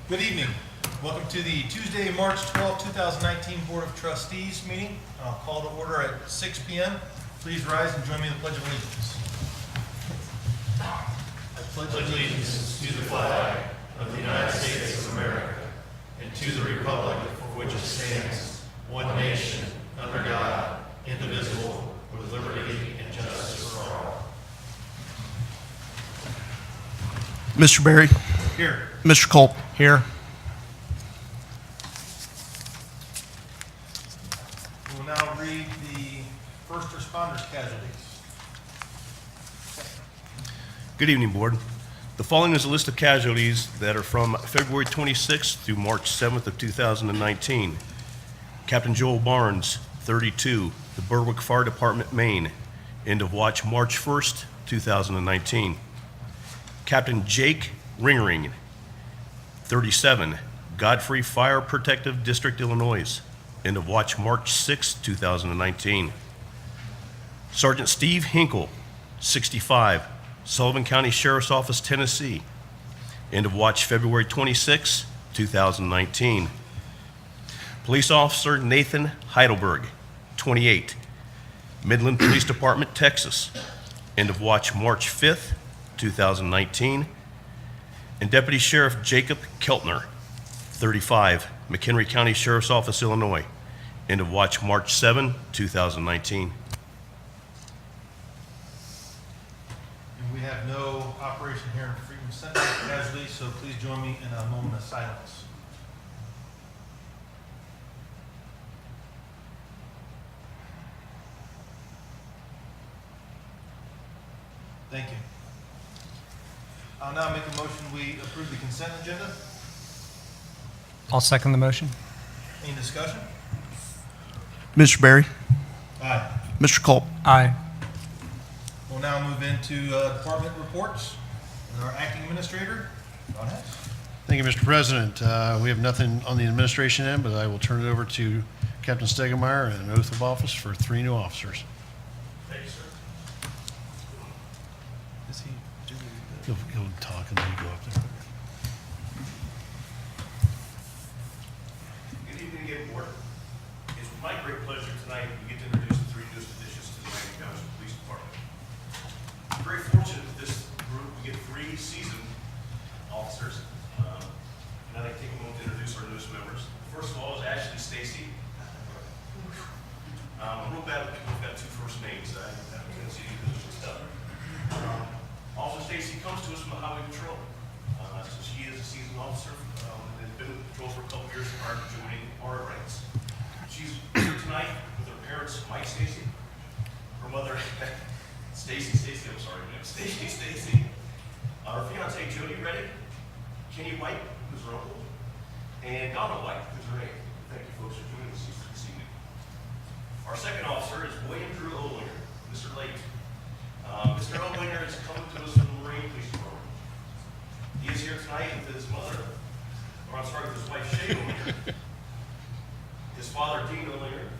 Good evening. Welcome to the Tuesday, March 12, 2019 Board of Trustees meeting. I'll call to order at 6 p.m. Please rise and join me in the Pledge of Allegiance. I pledge allegiance to the flag of the United States of America and to the republic for which it stands, one nation, under God, indivisible, with liberty and justice for all. Mr. Berry. Here. Mr. Culp. Here. We will now read the first responders casualties. Good evening, Board. The following is a list of casualties that are from February 26th through March 7th of 2019. Captain Joel Barnes, 32, the Berwick Fire Department, Maine. End of watch March 1st, 2019. Captain Jake Ringering, 37, Godfrey Fire Protective District, Illinois. End of watch March 6, 2019. Sergeant Steve Hinkle, 65, Sullivan County Sheriff's Office, Tennessee. End of watch February 26, 2019. Police Officer Nathan Heidelberg, 28, Midland Police Department, Texas. End of watch March 5th, 2019. And Deputy Sheriff Jacob Keltner, 35, McHenry County Sheriff's Office, Illinois. End of watch March 7, 2019. And we have no operation here in Freedom Center casualties, so please join me in a moment of silence. Thank you. I'll now make a motion we approve the consent agenda. I'll second the motion. Any discussion? Mr. Berry. Aye. Mr. Culp. Aye. We'll now move into department reports. And our acting administrator, Ron Hess. Thank you, Mr. President. We have nothing on the administration end, but I will turn it over to Captain Stegemeyer and an oath of office for 3 new officers. Thank you, sir. He'll talk and then you go up there. Good evening again, Board. It's my great pleasure tonight we get to introduce the 3 newest additions to the Miami Township Police Department. I'm very fortunate that this group, we get 3 seasoned officers. And I'd like to take a moment to introduce our newest members. First of all is Ashley Stacy. I'm real bad with people who've got 2 first names. I have a tendency to do this stuff. Officer Stacy comes to us from the Highway Patrol. So she is a seasoned officer and has been with the patrol for a couple years prior to joining our ranks. She's here tonight with her parents, Mike Stacy, her mother, Stacy, her fiance, Jody Reddick, Kenny White, who's her uncle, and Donna White, who's her aunt. Thank you folks for joining us this evening. Our second officer is William Drew Olinger, Mr. Lake. Mr. Olinger is coming to us from the Marine Police Department. He is here tonight with his mother, with his wife, Shay Olinger, his father, Dean Olinger,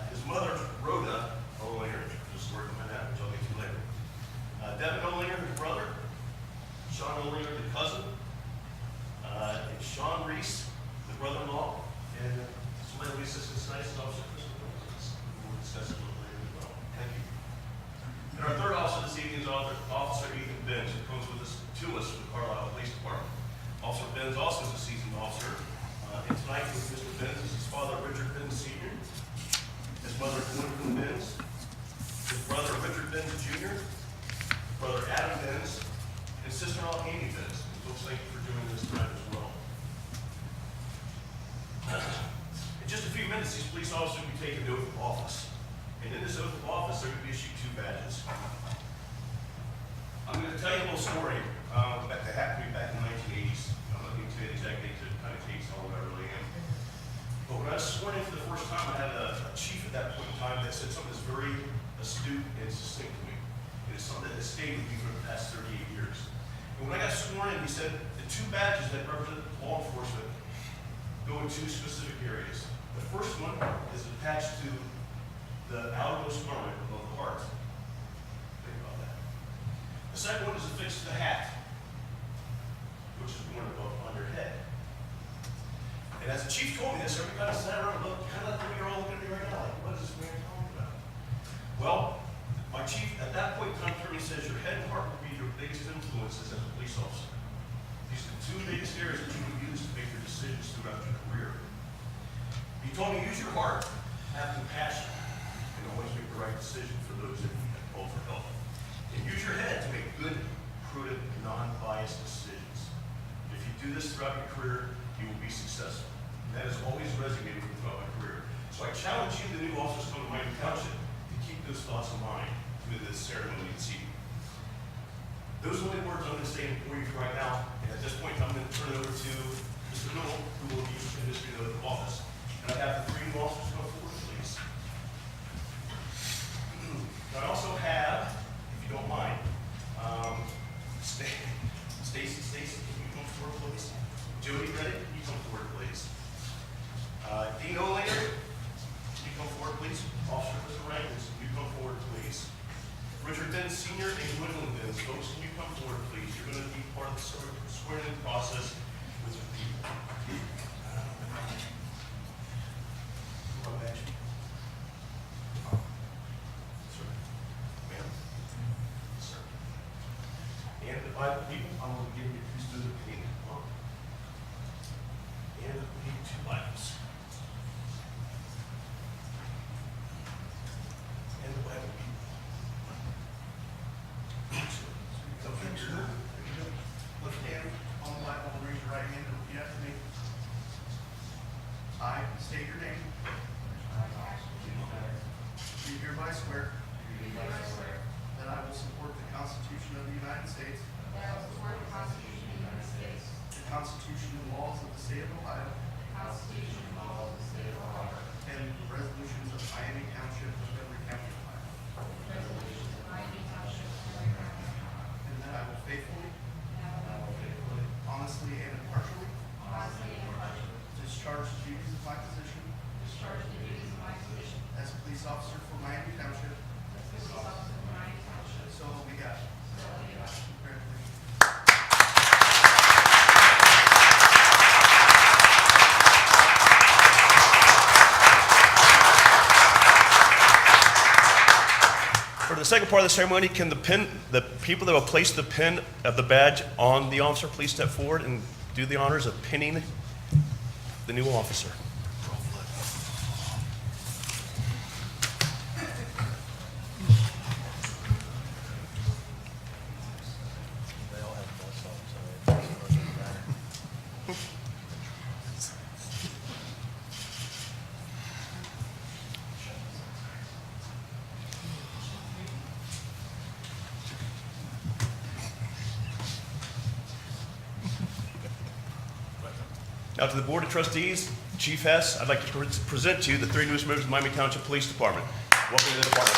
his mother, Rhoda Olinger, just working on that, which I'll get to later. Devin Olinger, his brother, Sean Olinger, the cousin, and Sean Reese, the brother-in-law, and somebody we assistant tonight is Officer Chris Williams. We'll discuss it a little later as well. Thank you. And our third officer this evening is Officer Ethan Benz, who comes with us from the Carlisle Police Department. Officer Benz also is a seasoned officer. And tonight with Mr. Benz is his father, Richard Benz Sr., his mother, Gwendolyn Benz, his brother, Richard Benz Jr., brother Adam Benz, and sister-in-law Amy Benz. Folks, thank you for joining us tonight as well. In just a few minutes, these police officers will be taking the oath of office. And in this oath of office, they're going to be issued 2 badges. I'm going to tell you a little story that happened to me back in the 1980s. I'm not going to tell you the exact date to kind of takes how old I really am. But when I was sworn in for the first time, I had a chief at that point in time that said something that's very astute and succinct to me. It is something that has stayed with me for the past 38 years. And when I got sworn in, he said the 2 badges that represent law enforcement go in 2 specific areas. The first one is attached to the outermost garment of the heart. Think about that. The second one is affixed to the hat, which is worn on your head. And as the chief told me this, every kind of sat around and looked, kind of like we are all looking at me right now, like, what is this man talking about? Well, my chief, at that point in time, told me, says your head and heart will be your biggest influences as a police officer. These are the two biggest areas that you will use to make your decisions throughout your career. He told me, use your heart, have compassion, and always make the right decision for those that you call for help. And use your head to make good, prudent, non-biased decisions. If you do this throughout your career, you will be successful. And that has always resonated with me throughout my career. So I challenge you, the new officers coming to Miami Township, to keep those thoughts in mind through this ceremony this evening. Those are the only words I'm going to say for you right now. And at this point, I'm going to turn it over to Mr. Newell, who will be in this office. And I have the three new officers come forward, please. I also have, if you don't mind, Stacy, can you come forward, please? Jody Reddick, can you come forward, please? Dean Olander, can you come forward, please? Officer Mr. Rankins, can you come forward, please? Richard Dennis Sr. and Gwendolyn Dennis, folks, can you come forward, please? You're going to be part of the swearing-in process with your people. Come on, Madge. Sir. Ma'am. Sir. And the Bible people, I'm going to give you who's doing the painting. And we need 2 Bibles. And the Bible people. So keep your left hand on the Bible and raise your right hand and repeat after me. I state your name. Do hereby swear that I will support the Constitution of the United States, the Constitution and laws of the state of Ohio, and the resolutions of Miami Township, Montgomery County, Ohio. And that I will faithfully, honestly, and impartially discharge the duties of my position as a police officer for Miami Township. So help me God. Congratulations. For the second part of the ceremony, can the people that will place the pin of the badge on the officer please step forward and do the honors of pinning the new officer. Now to the Board of Trustees, Chief Hess, I'd like to present to you the 3 newest members of the Miami Township Police Department. Welcome to the department.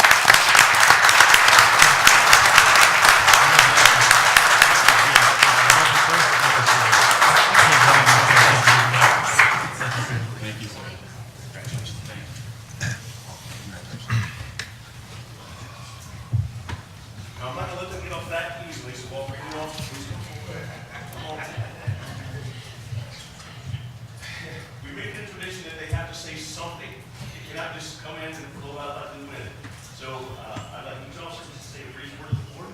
Now, I'm not going to let them get off that easily, so all 3 new officers, please come forward. Come on. We made it a tradition that they have to say something. They cannot just come in and blow out like the wind. So I'd like each officer to say a brief word to the board.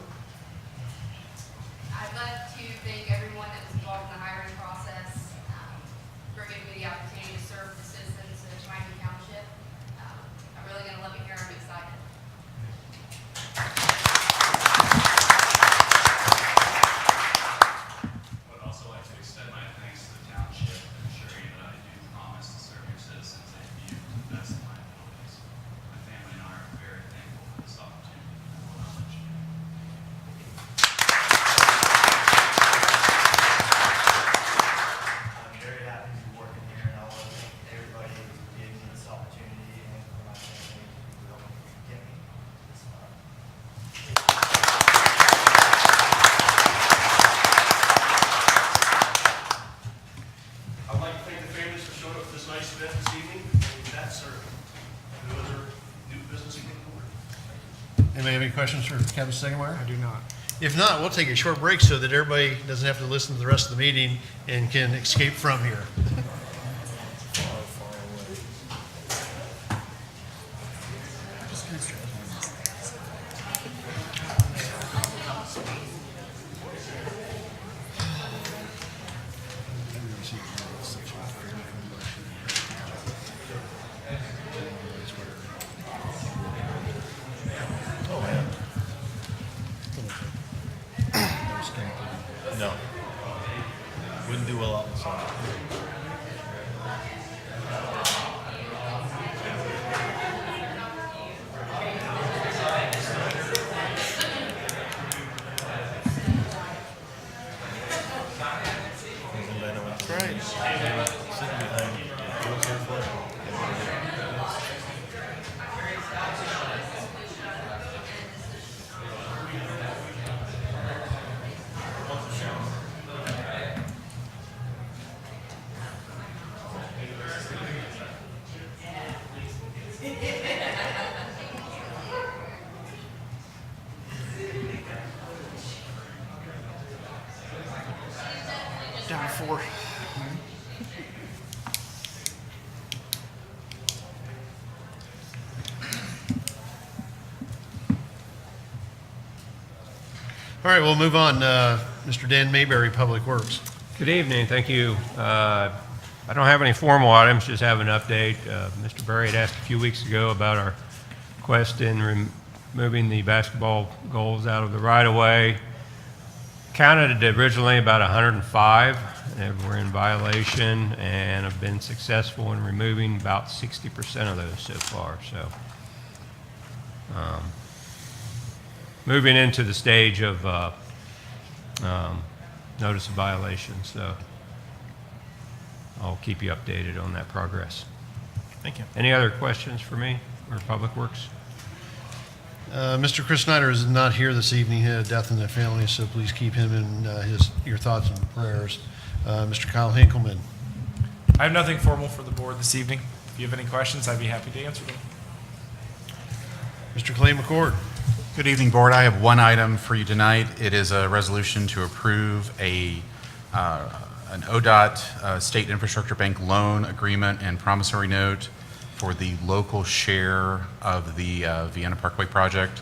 I'd like to thank everyone that was involved in the hiring process for giving me the opportunity to serve the citizens of Miami Township. I'm really going to love it here. I'm excited. Would also like to extend my thanks to the township and assure you that I do promise to serve your citizens and you to the best of my abilities. My family and I are very thankful for this opportunity. I will not let you down. I'm very happy to be working here, and I want to thank everybody who gave me this opportunity and for my family who helped me get me this far. I'd like to thank the families for showing up for this nice event this evening. And with that, sir, no other new business to get forward. Anybody have any questions for Captain Stegemeyer? I do not. If not, we'll take a short break so that everybody doesn't have to listen to the rest of the meeting and can escape from here. No. Wouldn't do well on the side. Right. Sitting behind you. You okay for it? Down to 4. All right, we'll move on. Mr. Dan Mayberry, Public Works. Good evening, thank you. I don't have any formal items, just have an update. Mr. Berry had asked a few weeks ago about our quest in removing the basketball goals out of the right-of-way. Counted it originally about 105, and we're in violation, and have been successful in removing about 60% of those so far. So, moving into the stage of notice of violation. So, I'll keep you updated on that progress. Thank you. Any other questions for me or Public Works? Mr. Chris Snyder is not here this evening. He had a death in the family, so please keep him in your thoughts and prayers. Mr. Kyle Hinkleman. I have nothing formal for the board this evening. If you have any questions, I'd be happy to answer them. Mr. Clay McCord. Good evening, Board. I have one item for you tonight. It is a resolution to approve an ODOT State Infrastructure Bank loan agreement and promissory note for the local share of the Vienna Parkway project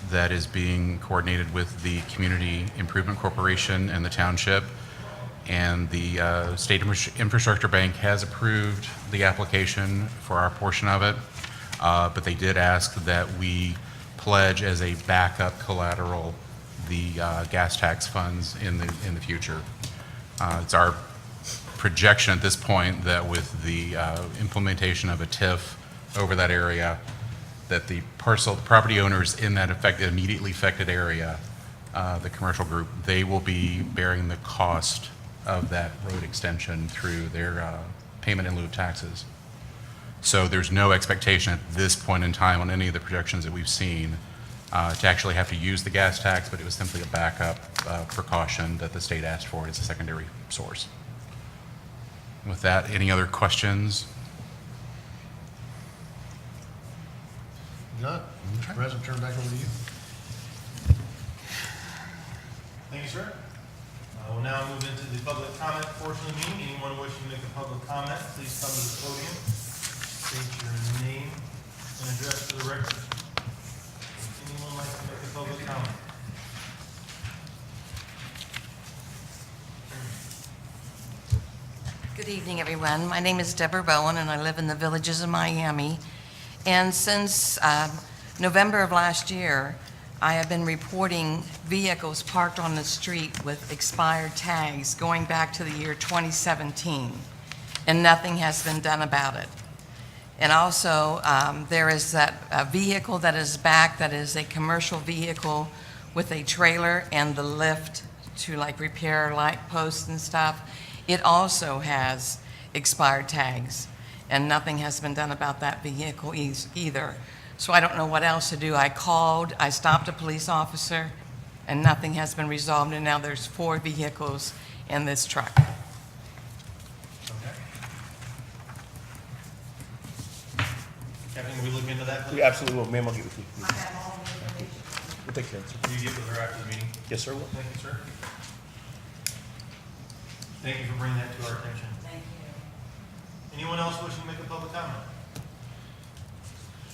that is being coordinated with the Community Improvement Corporation and the Township. And the State Infrastructure Bank has approved the application for our portion of it, but they did ask that we pledge as a backup collateral the gas tax funds in the future. It's our projection at this point that with the implementation of a TIF over that area, that the property owners in that immediately affected area, the commercial group, they will be bearing the cost of that road extension through their payment in lieu of taxes. So there's no expectation at this point in time on any of the projections that we've seen to actually have to use the gas tax, but it was simply a backup precaution that the state asked for as a secondary source. With that, any other questions? If not, Mr. President, turn it back over to you. Thank you, sir. We'll now move into the public comment portion of the meeting. Anyone wishing to make a public comment, please come to the podium. State your name and address for the record. Anyone like to make a public comment? Good evening, everyone. My name is Deborah Bowen, and I live in the Villages of Miami. And since November of last year, I have been reporting vehicles parked on the street with expired tags going back to the year 2017, and nothing has been done about it. And also, there is that vehicle that is back that is a commercial vehicle with a trailer and the lift to like repair light posts and stuff. It also has expired tags, and nothing has been done about that vehicle either. So I don't know what else to do. I called, I stopped a police officer, and nothing has been resolved, and now there's 4 vehicles in this truck. Captain, can we look into that, please? We absolutely will. Ma'am, I'll get with you. I have all the information. We'll take care of it. Will you get with her after the meeting? Yes, sir. Thank you, sir. Thank you for bringing that to our attention. Thank you. Anyone else wishing to make a public comment?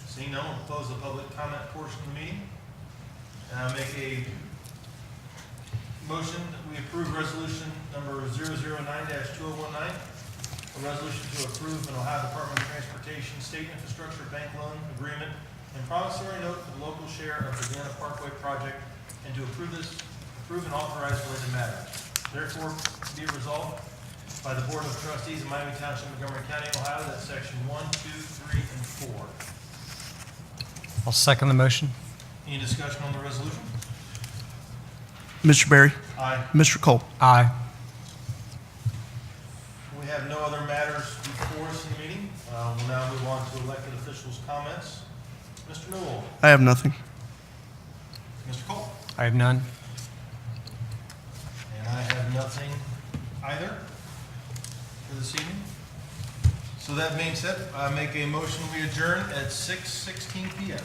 Seeing no one, we'll close the public comment portion of the meeting. And I'll make a motion that we approve resolution number 009-2019, a resolution to approve an Ohio Department of Transportation State Infrastructure Bank Loan Agreement and promissory note for the local share of the Vienna Parkway project, and to approve and authorize related matters. Therefore, be it resolved by the Board of Trustees of Miami Township, Montgomery County, Ohio, that section 1, 2, 3, and 4. I'll second the motion. Any discussion on the resolution? Mr. Berry. Aye. Mr. Cole. Aye. We have no other matters before us in the meeting. We'll now move on to elected officials' comments. Mr. Newell. I have nothing. Mr. Cole. I have none. And I have nothing either for this evening. So that being said, I make a motion we adjourn at 6:16 p.m.